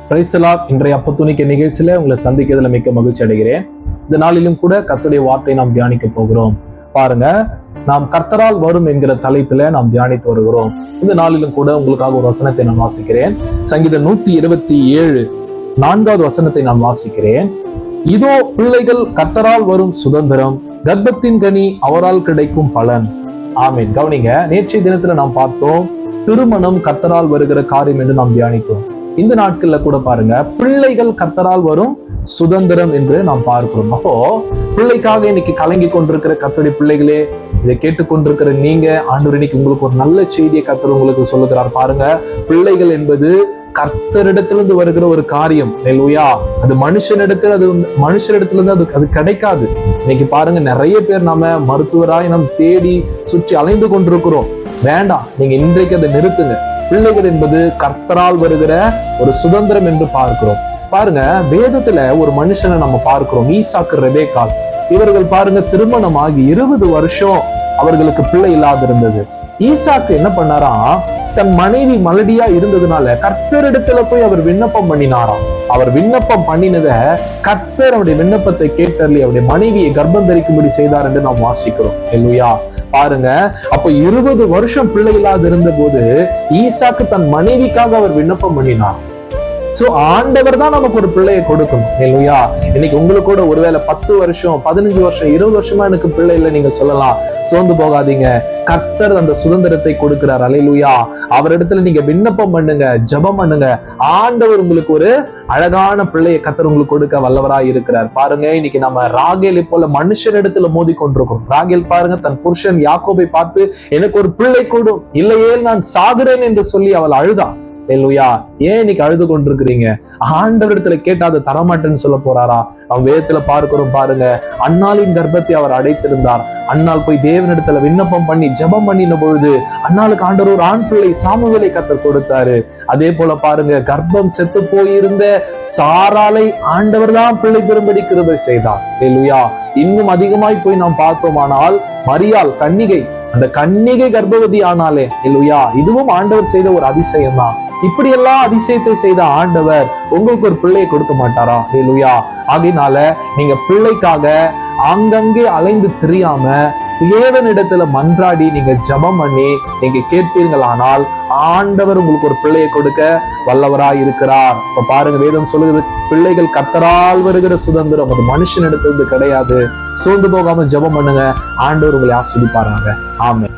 Praise the Lord. இன்றைய அப்பத்துணிக்க நிகழ்ச்சியில உங்களை சந்திக்கிறதுல மிக்க மகிழ்ச்சி அடைகிறேன். இந்த நாளிலும் கூட கர்த்தருடைய வார்த்தையை நாம் தியானிக்க போகிறோம். பாருங்க, நாம் கர்த்தரால் வரும் என்கிற தலைப்பில நாம் தியானித்து வருகிறோம். இந்த நாளிலும் கூட உங்களுக்காக ஒரு வசனத்தை நான் வாசிக்கிறேன். சங்கீதம் 127 4வது வசனத்தை நான் வாசிக்கிறேன். இதோ பிள்ளைகள் கர்த்தரால் வரும் சுதந்திரம், கர்ப்பத்தின் கனி அவரால் கிடைக்கும் பலன். ஆமீன். கவனிங்க, நேற்றைய தினத்துல நாம் பார்த்தோம் திருமணம் கர்த்தரால் வருகிற காரியம் என்று நாம் தியானித்தோம். இந்த நாட்கள்ல கூட பாருங்க, பிள்ளைகள் கர்த்தரால் வரும் சுதந்திரம் என்று நாம் பார்க்கிறோம். அப்போ பிள்ளைக்காக இன்னைக்கு கலங்கி கொண்டிருக்கிற கர்த்தருடைய பிள்ளைகளே, இதை கேட்டுக்கொண்டிருக்கிற நீங்க, ஆண்டவர் இன்னைக்கு உங்களுக்கு ஒரு நல்ல செய்தியை கர்த்தர் உங்களுக்கு சொல்லுகிறார். பாருங்க, பிள்ளைகள் என்பது கர்த்தரிடத்திலிருந்து வருகிற ஒரு காரியம். அல்லேலூயா. அது மனுஷரிடத்திலிருந்து அது கிடைக்காது. இன்னைக்கு பாருங்க, நிறைய பேர் நாம மருத்துவராய் நாம் தேடி சுற்றி அலைந்து கொண்டிருக்கிறோம். வேண்டாம், நீங்க இன்றைக்கு அதை நிறுத்துங்க. பிள்ளைகள் என்பது கர்த்தரால் வருகிற ஒரு சுதந்திரம் என்று பார்க்கிறோம். பாருங்க, வேதத்துல ஒரு மனுஷனை நம்ம பார்க்கிறோம், ஈசாக்கு, ரெபேக்காள். இவர்கள் பாருங்க, திருமணமாகி 20 வருஷம் அவர்களுக்கு பிள்ளை இல்லாது இருந்தது. ஈசாக்கு என்ன பண்ணாரா, தன் மனைவி மலடியா இருந்ததுனால கர்த்தரிடத்துல போய் அவர் விண்ணப்பம் பண்ணினாராம். அவர் விண்ணப்பம் பண்ணினத கர்த்தர் அவருடைய விண்ணப்பத்தை கேட்டறி அவருடைய மனைவியை கர்ப்பம் தரிக்கும்படி செய்தார் என்று நாம் வாசிக்கிறோம். அல்லேலூயா. பாருங்க, அப்ப 20 வருஷம் பிள்ளை இல்லாது இருந்த போது ஈசாக்கு தன் மனைவிக்காக அவர் விண்ணப்பம் பண்ணினார். சோ ஆண்டவர் தான் நமக்கு ஒரு பிள்ளையை கொடுக்கணும். இல்லையா? இன்னைக்கு உங்களுக்கு கூட ஒருவேளை 10 வருஷம் 15 வருஷம் 20 வருஷமா எனக்கு பிள்ளை இல்லை நீங்க சொல்லலாம். சோர்ந்து போகாதீங்க. கர்த்தர் அந்த சுதந்திரத்தை கொடுக்கிறார். அல்லேலூயா. அவரிடத்துல நீங்க விண்ணப்பம் பண்ணுங்க, ஜெபம் பண்ணுங்க. ஆண்டவர் உங்களுக்கு ஒரு அழகான பிள்ளையை கர்த்தர் உங்களுக்கு கொடுக்க வல்லவராய் இருக்கிறார். பாருங்க, இன்னைக்கு நம்ம ராகேலை போல மனுஷனிடத்துல மோதி கொண்டிருக்கோம். ராகேல் பாருங்க, தன் புருஷன் யாக்கோபை பார்த்து எனக்கு ஒரு பிள்ளை கொடும், இல்லையே நான் சாகுறேன் என்று சொல்லி அவள் அழுதா. அல்லேலூயா. ஏன் இன்னைக்கு அழுது கொண்டிருக்கிறீங்க? ஆண்டவரிடத்துல கேட்டா அதை தரமாட்டேன்னு சொல்ல போறாரா? அவன் வேதத்துல பார்க்கிறோம். பாருங்க, அன்னாளின் கர்ப்பத்தை அவர் அடைத்திருந்தார். அன்னாள் போய் தேவனிடத்துல விண்ணப்பம் பண்ணி ஜெபம் பண்ணின பொழுது அன்னாளுக்கு ஆண்டவர் ஒரு ஆண் பிள்ளை சாமுவேலை கர்த்தர் கொடுத்தாரு. அதே போல பாருங்க, கர்ப்பம் செத்து போயிருந்த சாராளை ஆண்டவர் தான் பிள்ளை பெறும்படி கிருபை செய்தார். அல்லேலூயா. இன்னும் அதிகமாய் போய் நாம் பார்த்தோமானால் மரியாள் கன்னிகை, அந்த கன்னிகை கர்ப்பவதி ஆனாலே. அல்லேலூயா. இதுவும் ஆண்டவர் செய்த ஒரு அதிசயம் தான். இப்படி எல்லாம் அதிசயத்தை செய்த ஆண்டவர் உங்களுக்கு ஒரு பிள்ளையை கொடுக்க மாட்டாரா? அல்லேலூயா. ஆகையினால நீங்க பிள்ளைக்காக அங்கங்கே அலைந்து திரியாம தேவனிடத்துல மன்றாடி நீங்க ஜெபம் பண்ணி நீங்க கேட்பீர்களானால் ஆண்டவர் உங்களுக்கு ஒரு பிள்ளையை கொடுக்க வல்லவராய் இருக்கிறார். இப்ப பாருங்க, வேதம் சொல்லுகிறது, பிள்ளைகள் கர்த்தரால் வருகிற சுதந்திரம், அது மனுஷனிடத்திலிருந்து கிடையாது. சோர்ந்து போகாம ஜெபம் பண்ணுங்க, ஆண்டவர் உங்களை ஆசீர்வதிப்பாராங்க. ஆமென்.